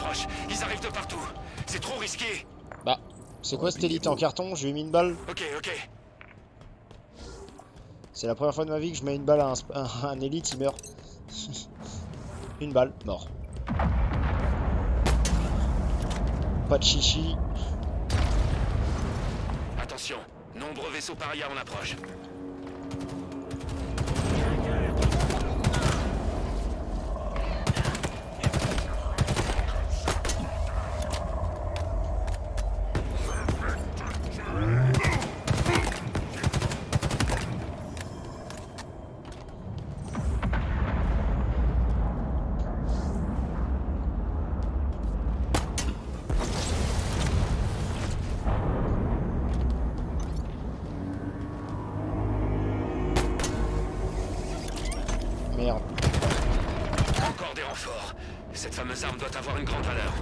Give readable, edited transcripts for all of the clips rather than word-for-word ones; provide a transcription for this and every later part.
approche. Ils arrivent de partout. C'est trop risqué. Bah, c'est quoi cette élite en carton? Je lui ai mis une balle. Ok, ok. C'est la première fois de ma vie que je mets une balle à un élite, il meurt. Une balle, mort. Pas de chichi. Attention, nombreux vaisseaux paria en approche. Merde. Encore des renforts. Cette fameuse arme doit avoir une grande valeur.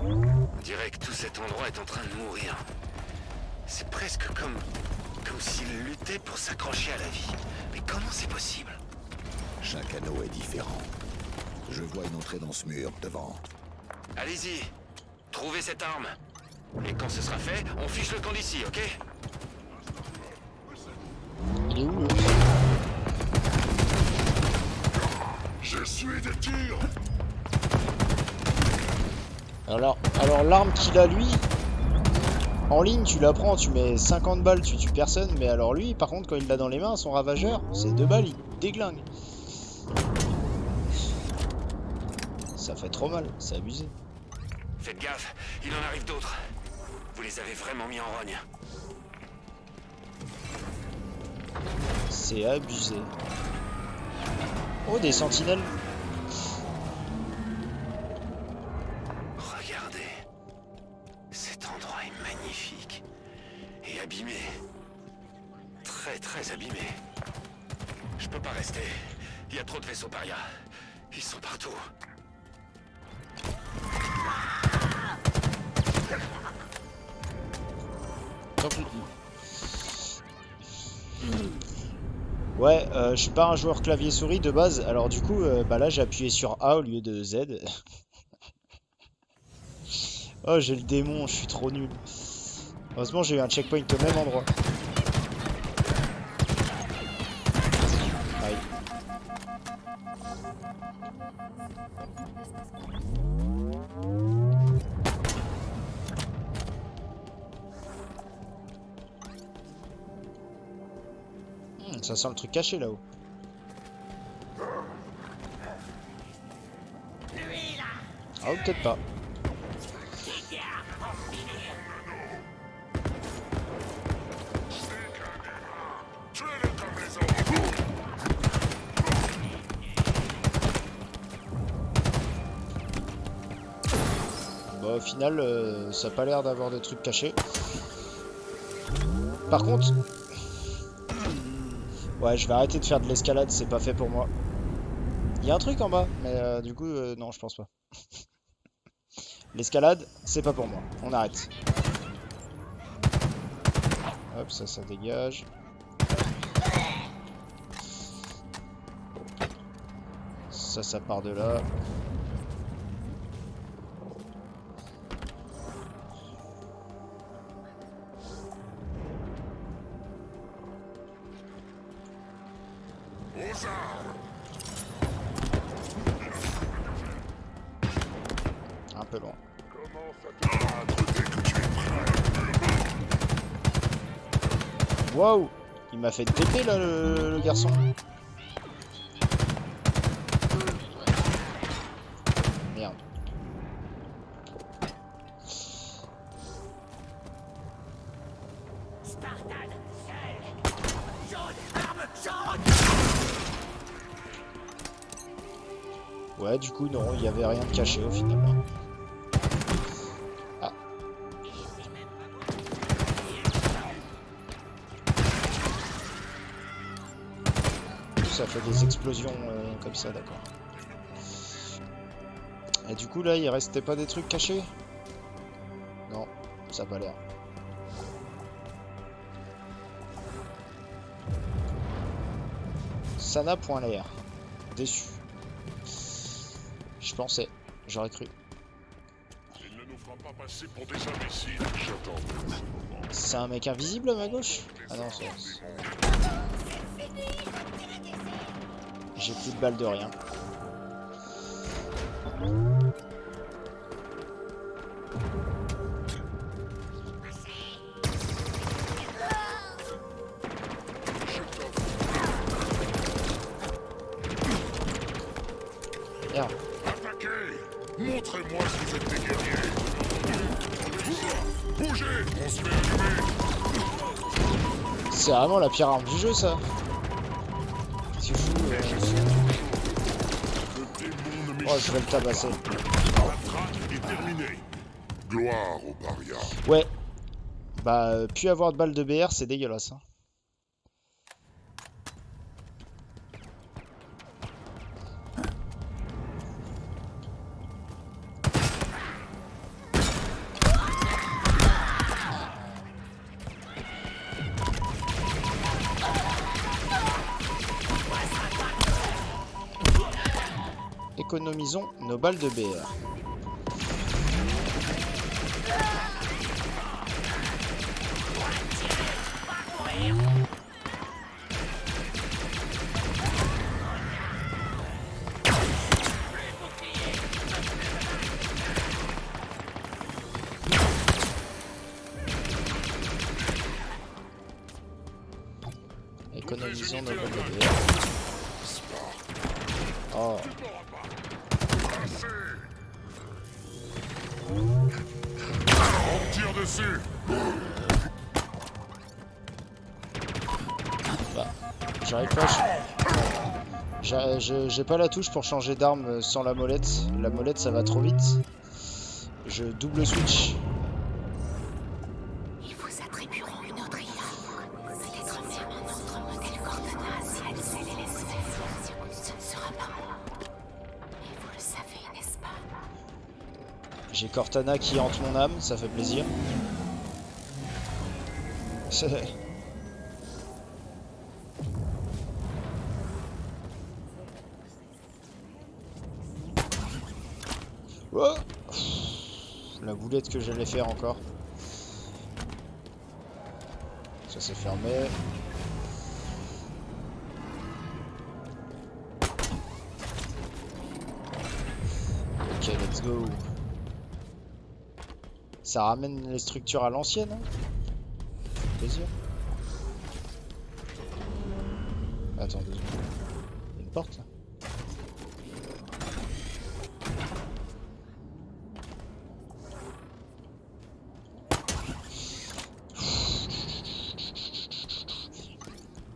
On dirait que tout cet endroit est en train de mourir. C'est presque comme s'il luttait pour s'accrocher à la vie. Mais comment c'est possible? Chaque anneau est différent. Je vois une entrée dans ce mur, devant. Allez-y, trouvez cette arme. Et quand ce sera fait, on fiche le camp d'ici, ok? Il est où, lui? Je suis de tir. Alors l'arme qu'il a, lui, en ligne, tu la prends, tu mets 50 balles, tu tues personne. Mais alors lui, par contre, quand il l'a dans les mains, son ravageur, c'est 2 balles, il déglingue. Ça fait trop mal, c'est abusé. Faites gaffe, il en arrive d'autres. Vous les avez vraiment mis en rogne. C'est abusé. Oh, des sentinelles. Regardez. Cet endroit est magnifique. Et abîmé. Très très abîmé. Je peux pas rester. Il y a trop de vaisseaux paria. Ils sont partout. Donc, ouais, je suis pas un joueur clavier-souris de base, alors du coup, bah là j'ai appuyé sur A au lieu de Z. Oh, j'ai le démon, je suis trop nul. Heureusement, j'ai eu un checkpoint au même endroit. Aïe. Ça sent le truc caché là-haut. Ah, ou peut-être pas. Bon, au final, ça a pas l'air d'avoir de trucs cachés. Par contre... Ouais, je vais arrêter de faire de l'escalade, c'est pas fait pour moi. Il y a un truc en bas, mais du coup, non, je pense pas. L'escalade, c'est pas pour moi. On arrête. Hop, ça dégage. Ça part de là. Un peu loin. Waouh! Il m'a fait TP là le garçon. Merde. Ouais, du coup, non, il y avait rien de caché au final. Ah. Ça fait des explosions comme ça, d'accord. Et du coup, là, il restait pas des trucs cachés? Non, ça a pas l'air. Ça n'a point l'air. Déçu. Je pensais, j'aurais cru. Il ne nous fera pas passer pour des imbéciles. J'attends ce moment. C'est un mec invisible à ma gauche? Ah non, c'est... J'ai plus de balles de rien. Merde. Attaquez! Montrez-moi si vous êtes des guerriers. Bougez! On se fait allumer. C'est vraiment la pire arme du jeu, ça. Qu'est-ce que tu fous Le démon ne Oh, je vais le tabasser. La traque est terminée. Gloire aux parias. Ouais. Bah, plus avoir de balles de BR, c'est dégueulasse. Hein. Économisons nos balles de BR. Économisons nos balles de BR. Oh. On tire dessus. Bah, j'arrive pas. J'ai pas la touche pour changer d'arme sans la molette. La molette, ça va trop vite. Je double switch. Ils vous attribueront une autre IA. Peut-être même un autre modèle Cortana si elle sait les laisser. Ce ne sera pas moi. Et vous le savez, n'est-ce pas? J'ai Cortana qui hante mon âme, ça fait plaisir. Oh, la boulette que j'allais faire encore. Ça s'est fermé. Ok, let's go. Ça ramène les structures à l'ancienne, hein. Ça fait plaisir. Attends 2 secondes. Il y a une porte là.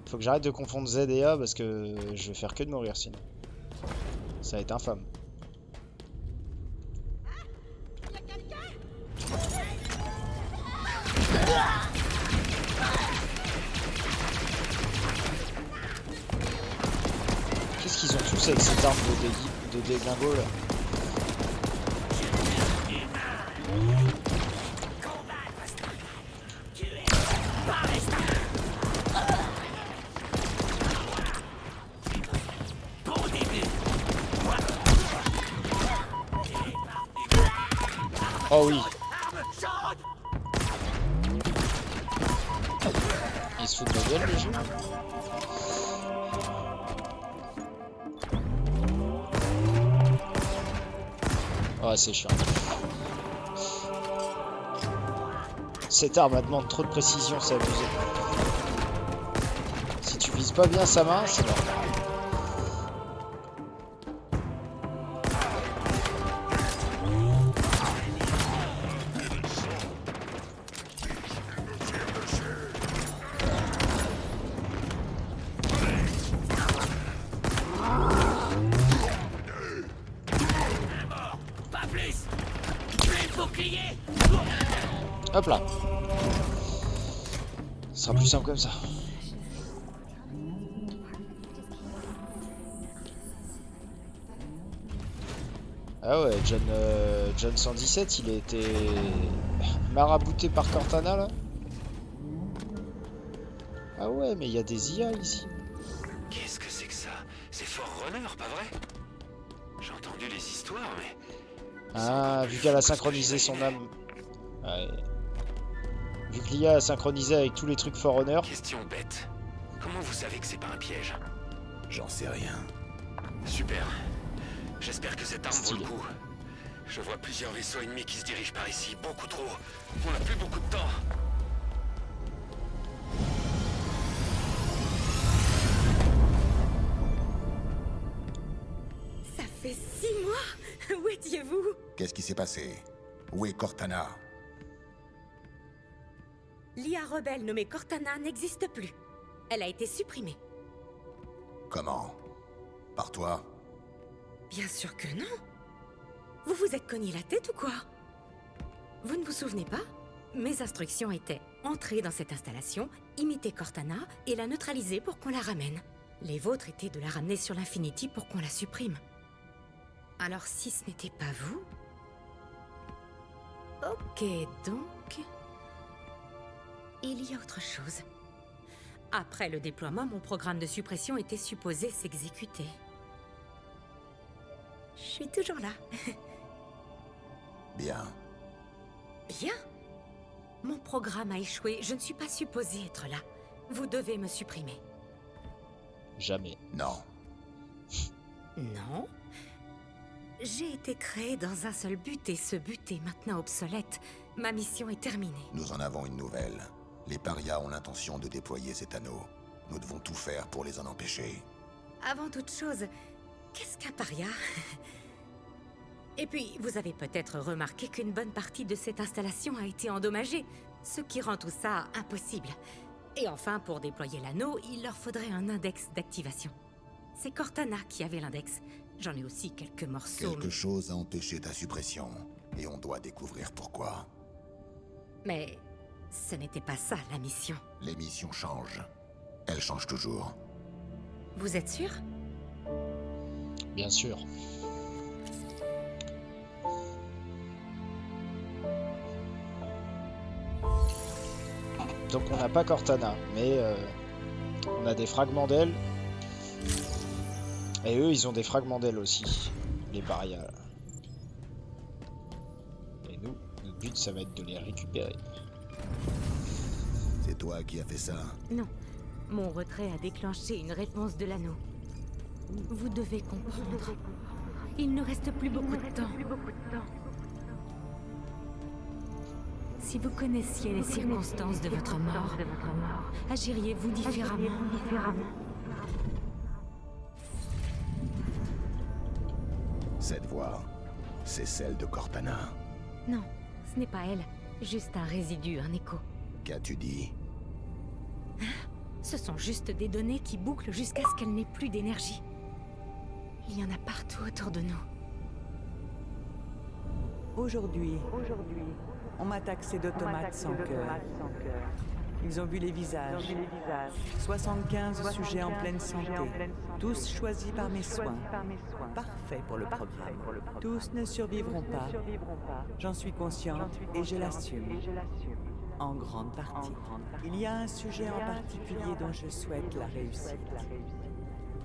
Faut que j'arrête de confondre Z et A parce que je vais faire que de mourir sinon. Ça va être infâme. Qu'est-ce qu'ils ont tous avec cette arme de déglingo là? Oh oui. Il se fout de ma gueule le jeu. Oh c'est chiant. Cette arme elle demande trop de précision, c'est abusé. Si tu vises pas bien sa main, c'est mort. Hop là. Ce sera plus simple comme ça. Ah ouais, John 117, il a été marabouté par Cortana là. Ah ouais, mais il y a des IA ici. Qu'est-ce que c'est que ça? C'est Forerunner, pas vrai? J'ai entendu les histoires. histoire, mais... Ah, vu qu'elle a synchronisé son âme. Ouais. Vu que l'IA a synchronisé avec tous les trucs For Honor. Question bête. Comment vous savez que c'est pas un piège? J'en sais rien. Super. J'espère que cette arme vaut Stylé. le coup. Je vois plusieurs vaisseaux ennemis qui se dirigent par ici, beaucoup trop. On n'a plus beaucoup de temps. Ça fait 6 mois. Où étiez-vous? Qu'est-ce qui s'est passé? Où est Cortana? L'IA rebelle nommée Cortana n'existe plus. Elle a été supprimée. Comment? Par toi? Bien sûr que non. Vous vous êtes cogné la tête ou quoi? Vous ne vous souvenez pas? Mes instructions étaient entrer dans cette installation, imiter Cortana et la neutraliser pour qu'on la ramène. Les vôtres étaient de la ramener sur l'Infinity pour qu'on la supprime. Alors si ce n'était pas vous... Ok, donc... Il y a autre chose. Après le déploiement, mon programme de suppression était supposé s'exécuter. Je suis toujours là. Bien. Bien. Mon programme a échoué. Je ne suis pas supposée être là. Vous devez me supprimer. Jamais. Non. Non. J'ai été créée dans un seul but et ce but est maintenant obsolète. Ma mission est terminée. Nous en avons une nouvelle. Les parias ont l'intention de déployer cet anneau. Nous devons tout faire pour les en empêcher. Avant toute chose, qu'est-ce qu'un paria? Et puis, vous avez peut-être remarqué qu'une bonne partie de cette installation a été endommagée, ce qui rend tout ça impossible. Et enfin, pour déployer l'anneau, il leur faudrait un index d'activation. C'est Cortana qui avait l'index. J'en ai aussi quelques morceaux. Quelque chose a empêché ta suppression. Et on doit découvrir pourquoi. Mais ce n'était pas ça, la mission. Les missions changent. Elles changent toujours. Vous êtes sûr? Bien sûr. Donc on n'a pas Cortana, mais on a des fragments d'elle. Et eux, ils ont des fragments d'elle aussi, les parias. Et nous, notre but, ça va être de les récupérer. C'est toi qui as fait ça? Non. Mon retrait a déclenché une réponse de l'anneau. Vous devez comprendre. Il ne reste plus beaucoup de temps. Si vous connaissiez les circonstances de votre mort, agiriez-vous différemment? Cette voix, c'est celle de Cortana. Non, ce n'est pas elle. Juste un résidu, un écho. Qu'as-tu dit? Ce sont juste des données qui bouclent jusqu'à ce qu'elle n'ait plus d'énergie. Il y en a partout autour de nous. Aujourd'hui, on m'a taxé d'automates sans cœur. Ils ont vu les visages. 75 sujets en pleine santé. Tous choisis par mes soins. Parfait pour le programme. Tous ne survivront pas. J'en suis consciente et je l'assume. En grande partie. Il y a un sujet en particulier dont je souhaite la réussite.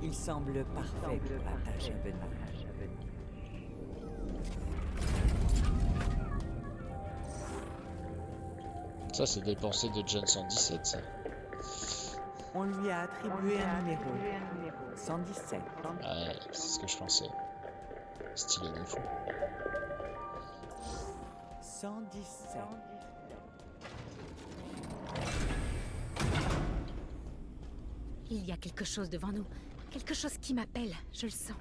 Il semble parfait pour la tâche à venir. Ça, c'est des pensées de John 117, ça. On lui a attribué un numéro. 117. Ouais, c'est ce que je pensais. Stylé de fou. 117. Il y a quelque chose devant nous. Quelque chose qui m'appelle, je le sens.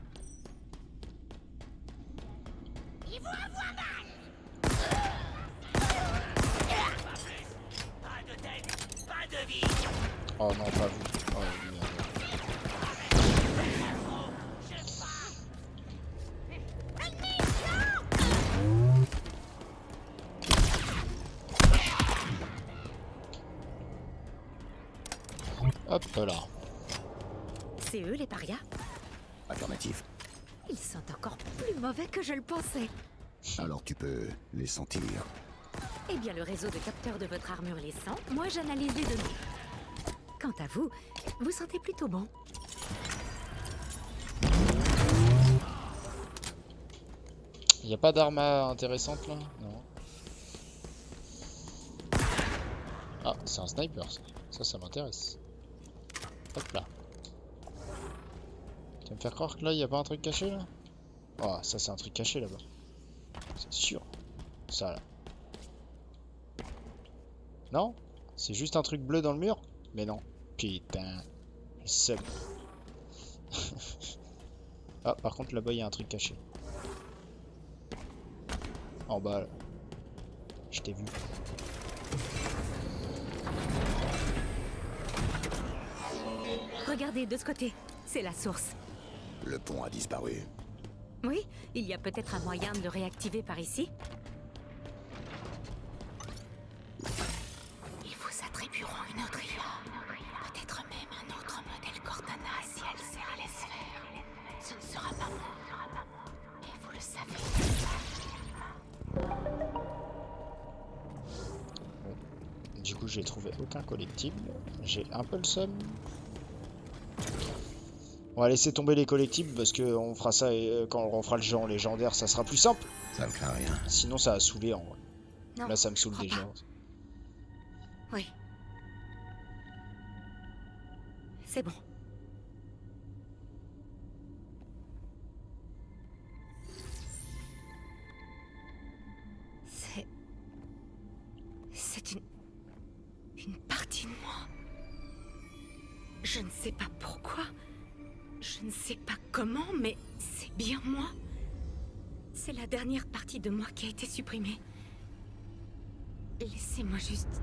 Oh non, pas vous. Oh merde. Hop là. C'est eux les parias? Affirmatif. Ils sont encore plus mauvais que je le pensais. Alors tu peux les sentir. Eh bien, le réseau de capteurs de votre armure les sent. Moi, j'analyse les données. Quant à vous, vous sentez plutôt bon. Y a pas d'arme intéressante là? Non. Ah, c'est un sniper ça. Ça m'intéresse. Hop là. Tu vas me faire croire que là y a pas un truc caché là? Oh, ça c'est un truc caché là-bas. C'est sûr. Ça là. Non? C'est juste un truc bleu dans le mur? Mais non. Putain. Le seul. Ah, par contre là-bas il y a un truc caché. En bas là. Je t'ai vu. Regardez, de ce côté. C'est la source. Le pont a disparu. Oui, il y a peut-être un moyen de le réactiver par ici. Ils vous attribueront une autre IA. Peut-être même un autre modèle Cortana si elle sert à les sphères. Ce ne sera pas moi. Et vous le savez. Du coup j'ai trouvé aucun collectible. J'ai un peu le seum. On va laisser tomber les collectibles parce que on fera ça quand on fera le jeu en légendaire, ça sera plus simple. Ça ne craint rien. Sinon ça a saoulé en vrai. Non, Là ça me je saoule crois déjà. pas. Oui. C'est bon. C'est une partie de moi. Je ne sais pas pourquoi. Je ne sais pas comment, mais c'est bien moi. C'est la dernière partie de moi qui a été supprimée. Laissez-moi juste...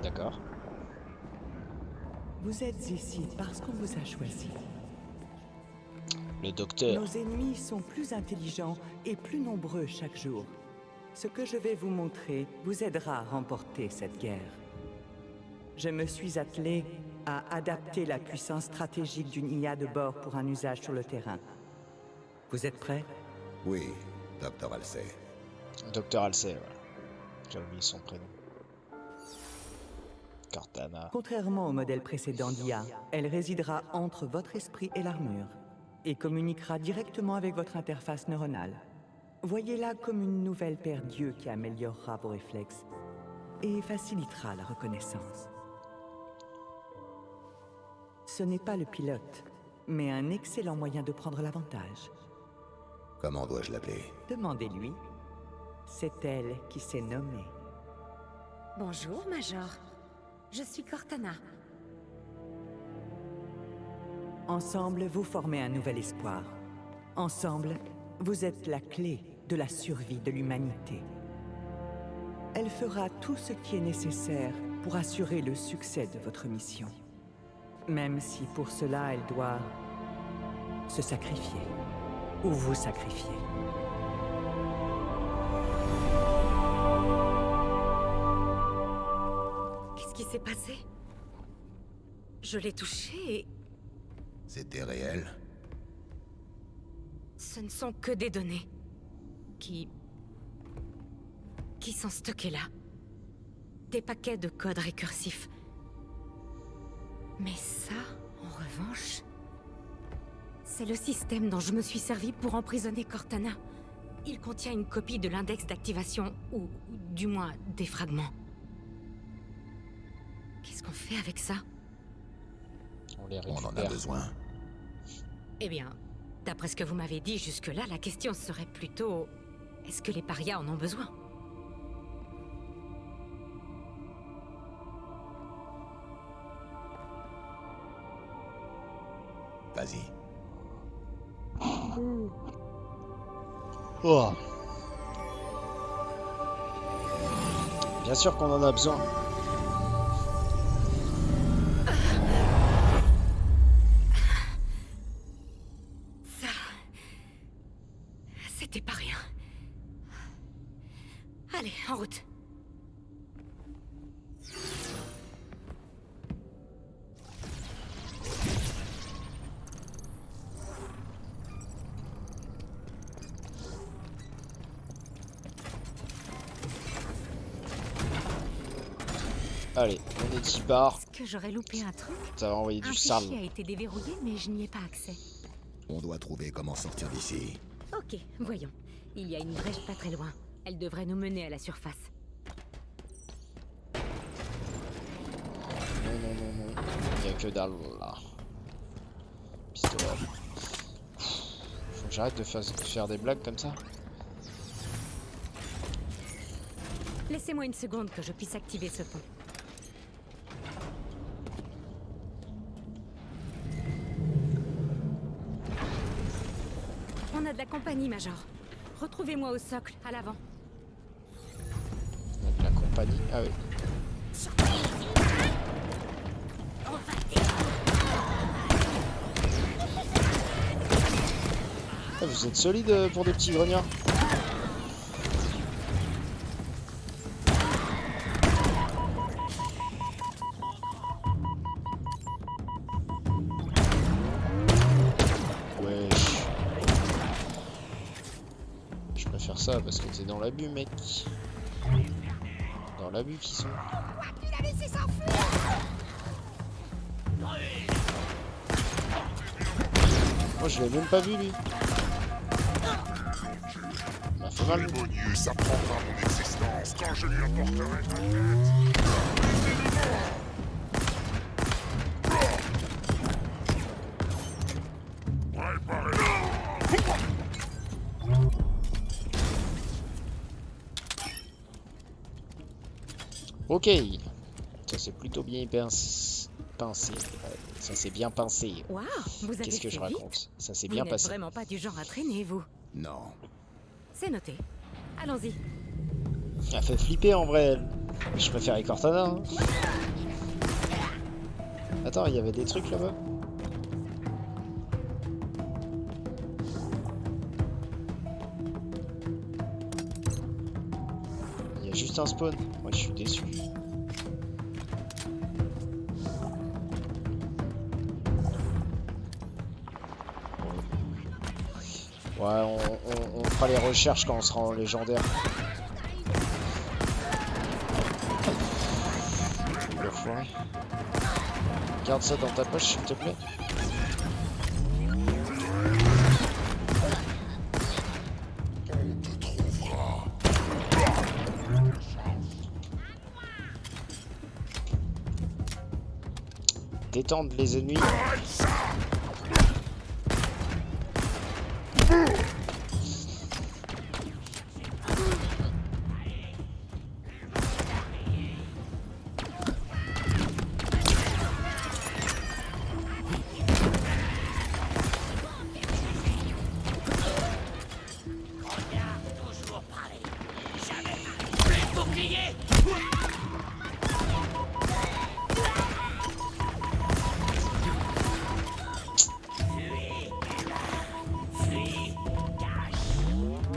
D'accord. Vous êtes ici parce qu'on vous a choisi. Le docteur. Nos ennemis sont plus intelligents et plus nombreux chaque jour. Ce que je vais vous montrer vous aidera à remporter cette guerre. Je me suis attelé à adapter la puissance stratégique d'une IA de bord pour un usage sur le terrain. Vous êtes prêts? Oui, Dr. Halsey. Docteur Halsey, voilà. J'ai oublié son prénom. Cortana. Contrairement au modèle précédent d'IA, elle résidera entre votre esprit et l'armure et communiquera directement avec votre interface neuronale. Voyez-la comme une nouvelle paire d'yeux qui améliorera vos réflexes et facilitera la reconnaissance. Ce n'est pas le pilote, mais un excellent moyen de prendre l'avantage. Comment dois-je l'appeler? Demandez-lui. C'est elle qui s'est nommée. Bonjour, Major. Je suis Cortana. Ensemble, vous formez un nouvel espoir. Ensemble, vous êtes la clé de la survie de l'humanité. Elle fera tout ce qui est nécessaire pour assurer le succès de votre mission. Même si pour cela, elle doit se sacrifier. Ou vous sacrifier. Qu'est-ce qui s'est passé? Je l'ai touché et C'était réel? ce ne sont que des données qui sont stockées là. Des paquets de codes récursifs. Mais ça, en revanche, c'est le système dont je me suis servi pour emprisonner Cortana. Il contient une copie de l'index d'activation, ou du moins des fragments. Qu'est-ce qu'on fait avec ça? On les On en a récupère. besoin. Eh bien, d'après ce que vous m'avez dit jusque-là, la question serait plutôt... Est-ce que les parias en ont besoin? Vas-y. Oh. Bien sûr qu'on en a besoin. Ça... C'était pas rien. Allez, en route. et t'y pars. Est-ce que j'aurais loupé un truc? Ça va envoyer Un du sale. fichier a été déverrouillé, mais je n'y ai pas accès. On doit trouver comment sortir d'ici. Ok, voyons. Il y a une brèche pas très loin. Elle devrait nous mener à la surface. Non, non, non, non. Il y a que dalle là. Pistolet. Faut que j'arrête de faire des blagues comme ça. Laissez-moi une seconde que je puisse activer ce pont. On a de la compagnie, Major. Retrouvez-moi au socle, à l'avant. Il y a de la compagnie. Ah oui. Ah, vous êtes solide pour des petits grognards. Wesh. Je préfère ça parce que t'es dans l'abus, mec. Dans l'abus qu'ils sont. Moi je l'ai même pas vu lui. Il m'a fait mal. Démonieux, ça prendra mon existence quand je lui apporterai ma tête. Ok. Ça c'est plutôt bien pincé. Ça c'est bien pincé. Waouh, vous avez Qu'est-ce que je fait vite. raconte? Ça s'est Vous bien n'êtes passé. vraiment pas du genre à traîner, vous. Non. C'est noté. Allons-y. Elle fait flipper en vrai. Elle. Je préfère les Cortana. Hein. Attends, il y avait des trucs là-bas. Il y a juste un spawn. Moi je suis déçu. Ouais, on fera les recherches quand on sera en légendaire. Le foiré. Garde ça dans ta poche, s'il te plaît. On te trouvera. Détendre les ennemis.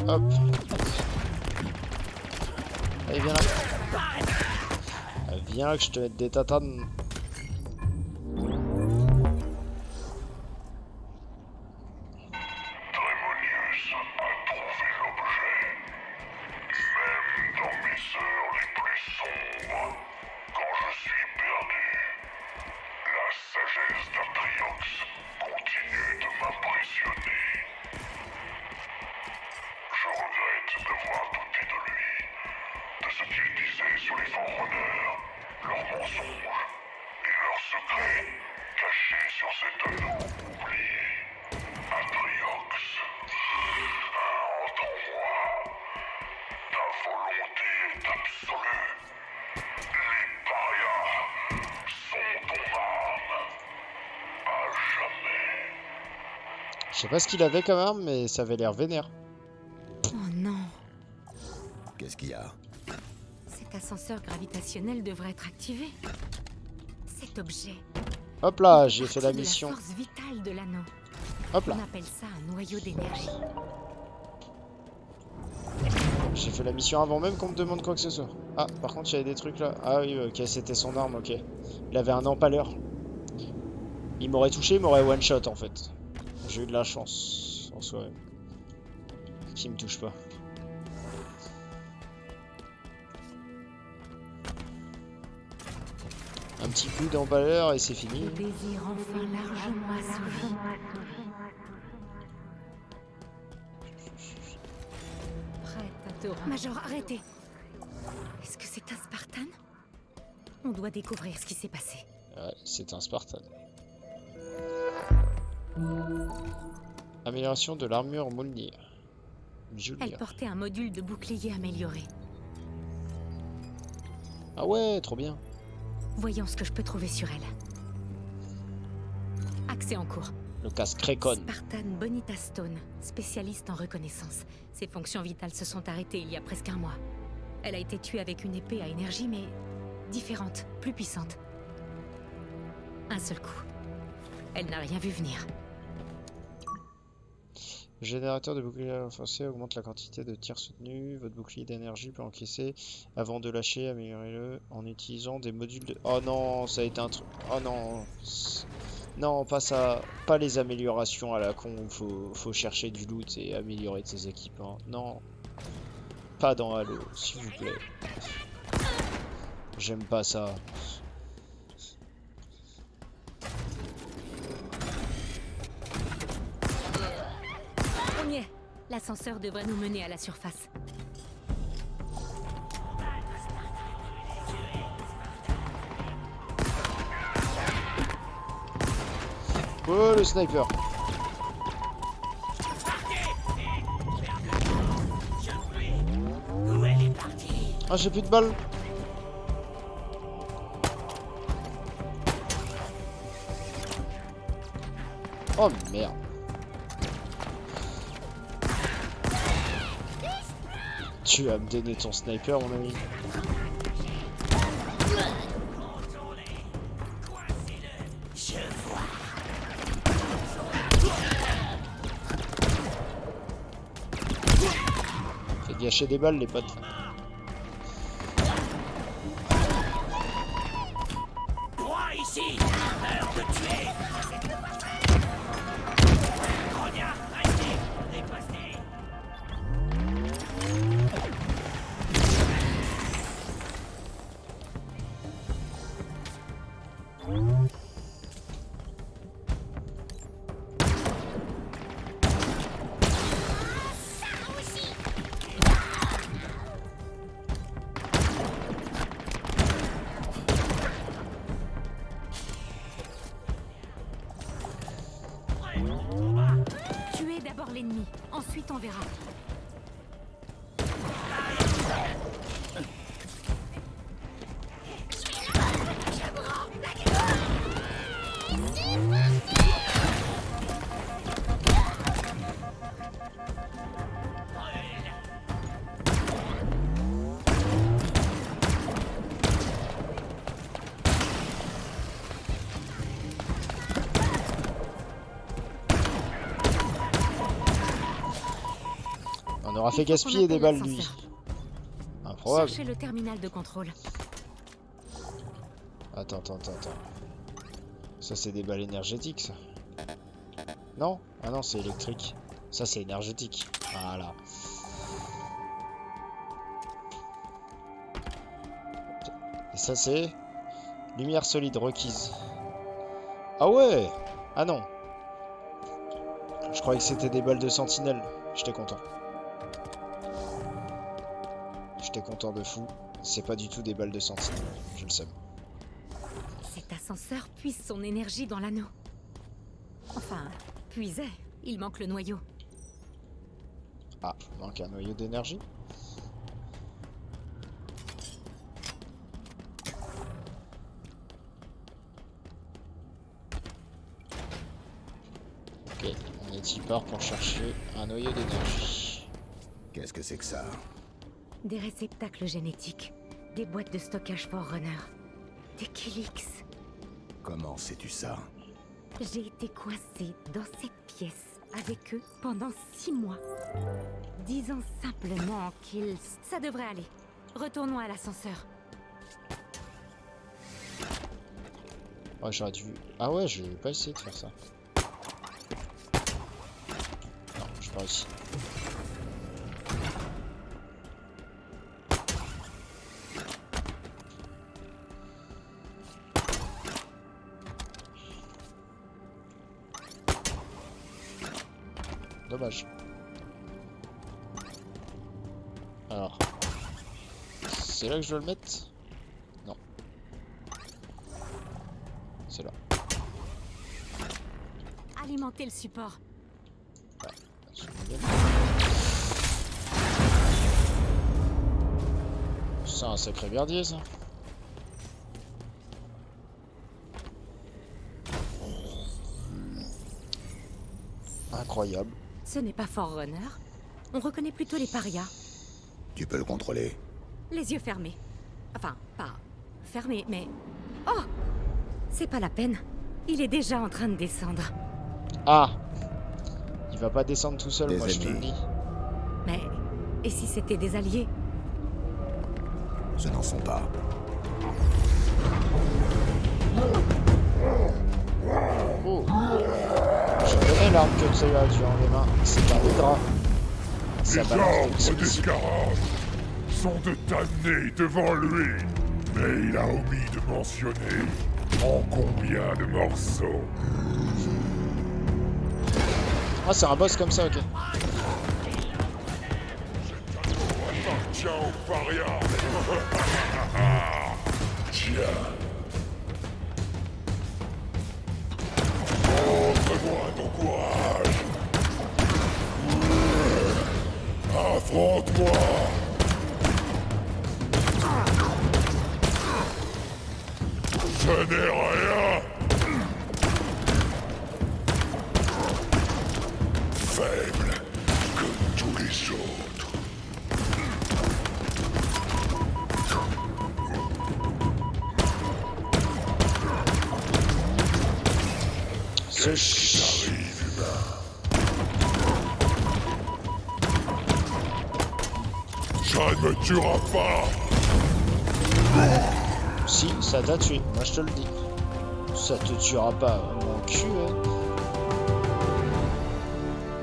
Hop. Allez, viens là. Viens que je te mette des tatanes. Trémonius a trouvé l'objet. Même dans mes heures les plus sombres, quand je suis perdu, la sagesse d'Atriox continue de m'impressionner. Je regrette d'avoir douté de lui, de ce qu'il disait sur les Forerunners, leurs mensonges et leurs secrets cachés sur cet anneau oublié. Atriox, entre en moi. Ta volonté est absolue. Les parias sont ton arme. À jamais. Je sais pas ce qu'il avait comme arme, mais ça avait l'air vénère. Oh non. Qu'est-ce qu'il y a? Cet ascenseur gravitationnel devrait être activé. Cet objet. Hop là, j'ai fait la partie de mission. La force vitale de l'anneau. Hop là, On appelle ça un noyau d'énergie. j'ai fait la mission avant même qu'on me demande quoi que ce soit. Ah, par contre, il y avait des trucs là. Ah oui, ok, c'était son arme, ok. Il avait un empaleur. Il m'aurait touché, il m'aurait one shot en fait. J'ai eu de la chance en soi. Qui me touche pas. Un petit coup d'empaleur et c'est fini. Le désir enfin largement assouvi. Prête à te rendre. Major, arrêtez. Est-ce que c'est un Spartan? On doit découvrir ce qui s'est passé. Ouais, c'est un Spartan. Amélioration de l'armure Mjolnir. Elle portait un module de bouclier amélioré. Ah ouais, trop bien. Voyons ce que je peux trouver sur elle. Accès en cours. Le casque Recon. Spartan Bonita Stone, spécialiste en reconnaissance. Ses fonctions vitales se sont arrêtées il y a presque un mois. Elle a été tuée avec une épée à énergie, mais différente, plus puissante. Un seul coup. Elle n'a rien vu venir. Le générateur de bouclier renforcé augmente la quantité de tirs soutenus. Votre bouclier d'énergie peut encaisser avant de lâcher. Améliorez-le en utilisant des modules de... Oh non, ça a été un truc... Oh non. Non, pas ça. Pas les améliorations à la con. Faut chercher du loot et améliorer de ses équipements. Non. Pas dans Halo, s'il vous plaît. J'aime pas ça. On y est. L'ascenseur devrait nous mener à la surface. Oh, le sniper. Ah, j'ai plus de balles. Oh merde. Tu vas me donner ton sniper, mon ami. Fait gâcher des balles, les potes. Tuez d'abord l'ennemi, ensuite on verra. On aura fait Il faut qu'on gaspiller des appelle balles, lui. l'ascenseur. Improbable. Cherchez le terminal de contrôle. Attends. Ça, c'est des balles énergétiques, ça. Non? Ah non, c'est électrique. Ça, c'est énergétique. Voilà. Et ça, c'est... lumière solide requise. Ah ouais! Ah non. Je croyais que c'était des balles de sentinelle. J'étais content. J'étais content de fou. C'est pas du tout des balles de sentinelle. Je le sais. Cet ascenseur puise son énergie dans l'anneau. Enfin, puisait. Il manque le noyau. Ah, il manque un noyau d'énergie. Ok, on est y part pour chercher un noyau d'énergie. Qu'est-ce que c'est que ça? Des réceptacles génétiques. Des boîtes de stockage Forerunner. Des Kilix. Comment sais-tu ça? J'ai été coincée dans cette pièce avec eux pendant 6 mois. Disons simplement qu'ils... Ça devrait aller. Retournons à l'ascenseur. Oh, j'aurais dû... Ah ouais, je vais pas essayer de faire ça. Non, je pas réussi. Dommage. Alors. C'est là que je dois le mettre? Non. C'est là. Alimenter le support. C'est un sacré merdier ça. Incroyable. Ce n'est pas Forerunner. On reconnaît plutôt les parias. Tu peux le contrôler. Les yeux fermés. Enfin, pas fermés, mais... Oh! C'est pas la peine. Il est déjà en train de descendre. Ah! Il va pas descendre tout seul, Des moi je te le ennemis. dis. Mais... Et si c'était des alliés? Ce n'en sont pas. Oh! Je connais l'arme que tu as durant les mains. C'est un hydra. Ça Les balance des arbres petits des missiles. scarabs sont de damnés devant lui. Mais il a omis de mentionner en combien de morceaux. Ah, c'est un boss comme ça, ok. Appartient au paria. Tiens. Montre-moi ton courage. Affronte-moi. Ce n'est rien. Faible comme tous les autres. Ce ch... Ça ne me tuera pas. Si, ça t'a tué, moi je te le dis. Ça te tuera pas, mon cul, hein.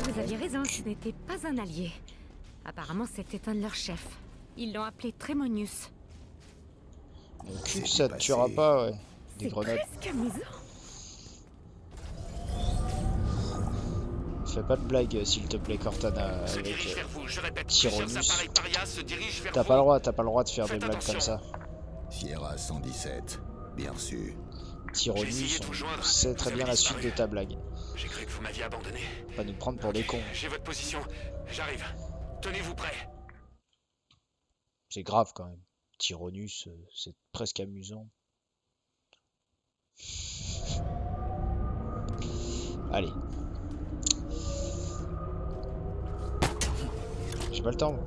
Vous aviez raison, ce n'était pas un allié. Apparemment, c'était un de leurs chefs. Ils l'ont appelé Trémonius. Mon cul, C'est ça te passé. tuera pas, ouais. Des C'est grenades. presque amusant. Fais pas de blague, s'il te plaît, Cortana, Se avec dirige vers vous, je répète. Tyrannus. Plusieurs appareils paria se dirigent vers T'as vous. pas le droit de faire des Faites blagues comme attention. ça. Sierra 117, bien reçu. J'ai Tyrannus, essayé de vous joindre. on sait très Vous bien avez la suite disparu. de ta blague. J'ai cru que vous m'aviez abandonné. Pas nous prendre pour des cons. J'ai votre position. J'arrive. Tenez-vous prêts. C'est grave quand même. Tyrannus, c'est presque amusant. Allez. J'ai pas le temps. moi.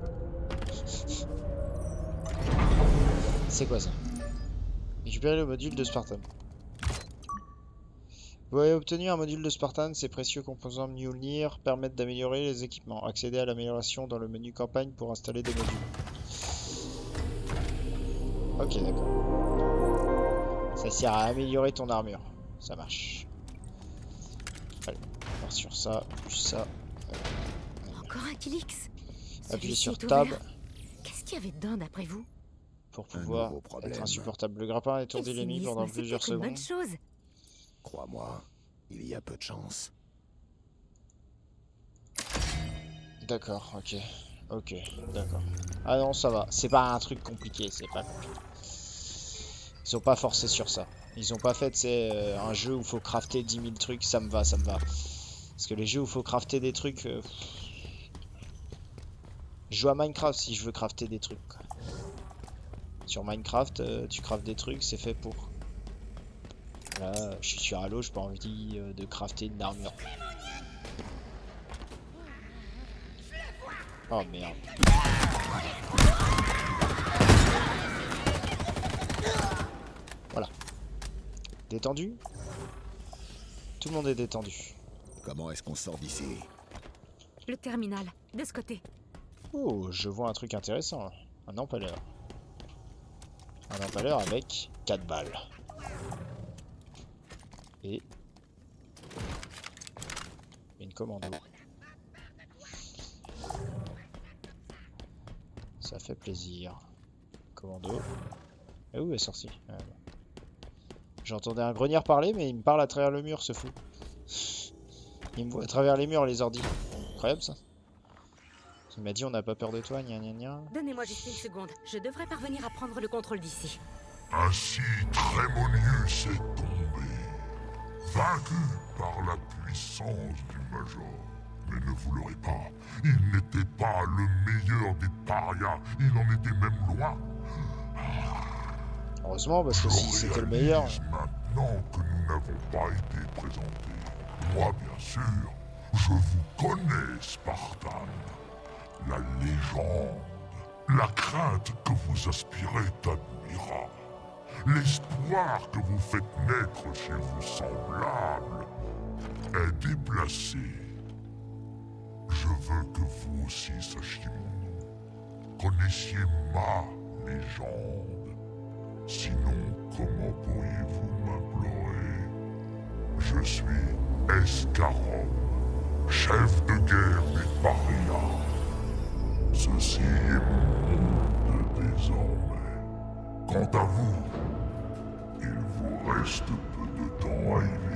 C'est quoi ça? Récupérer le module de Spartan. Vous avez obtenu un module de Spartan. Ces précieux composants Mjolnir permettent d'améliorer les équipements. Accédez à l'amélioration dans le menu campagne pour installer des modules. Ok, d'accord. Ça sert à améliorer ton armure. Ça marche. Allez, on part sur ça, plus ça. Encore un Kilix. Appuie Celui-ci sur est Tab ouvert. Qu'est-ce qu'il y avait dedans, d'après vous? pour Un pouvoir nouveau problème. être insupportable. Le grappin étourdit Quel l'ennemi cynisme, pendant c'est plusieurs peut-être une bonne secondes. chose. Crois-moi, il y a peu de chance. D'accord, ok. Ok, d'accord. Ah non, ça va. C'est pas un truc compliqué, c'est pas compliqué. Ils ont pas forcé sur ça. Ils ont pas fait, c'est un jeu où faut crafter 10 000 trucs, ça me va, ça me va. Parce que les jeux où faut crafter des trucs... Je joue à Minecraft si je veux crafter des trucs, quoi. Sur Minecraft, tu craftes des trucs, c'est fait pour. Là, je suis sur Halo, j'ai pas envie de crafter une armure. Oh merde. Voilà. Détendu? Tout le monde est détendu. Comment est-ce qu'on sort d'ici? Le terminal, de ce côté. Oh, je vois un truc intéressant là. Un empaleur. Un empaleur avec 4 balles. Et une commando. Ça fait plaisir. Commando. Et où est sorti? J'entendais un grenier parler, mais il me parle à travers le mur, ce fou. Il me voit à travers les murs, les ordis. Incroyable ça. Il m'a dit on n'a pas peur de toi, gna gna gna. Donnez-moi juste une seconde. Je devrais parvenir à prendre le contrôle d'ici. Ainsi, Trémonius est tombé, vaincu par la puissance du Major. Mais ne vous leurrez pas, il n'était pas le meilleur des parias, il en était même loin. Heureusement, parce que si c'était le meilleur... réalise maintenant que nous n'avons pas été présentés. Moi, bien sûr, je vous connais, Spartan. La légende, la crainte que vous aspirez est admirable. L'espoir que vous faites naître chez vos semblables est déplacé. Je veux que vous aussi sachiez mon nom. Connaissiez ma légende. Sinon, comment pourriez-vous m'implorer? Je suis Escarom, chef de guerre des parias. Ceci est mon monde désormais. Quant à vous, il vous reste peu de temps à y